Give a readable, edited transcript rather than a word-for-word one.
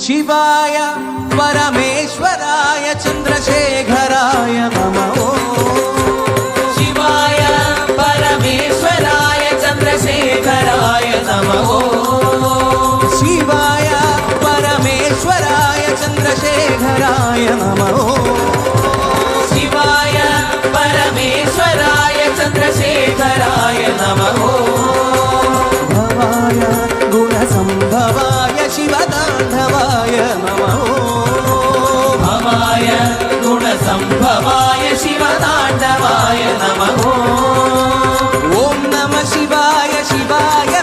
शिवाय परमेश्वराय चंद्रशेखराय नमः। शिवाय परमेश्वराय चंद्रशेखराय नमः। शिवाय परमेश्वराय चंद्रशेखराय नमः। शिवाय परमेश्वराय चंद्रशेखराय नमः। भवाय गुणसंभवाय शिवतांडवाय नमः। भवाय गुणसंभवाय शिवतांडवाय नमः। ओम नमः शिवाय शिवाय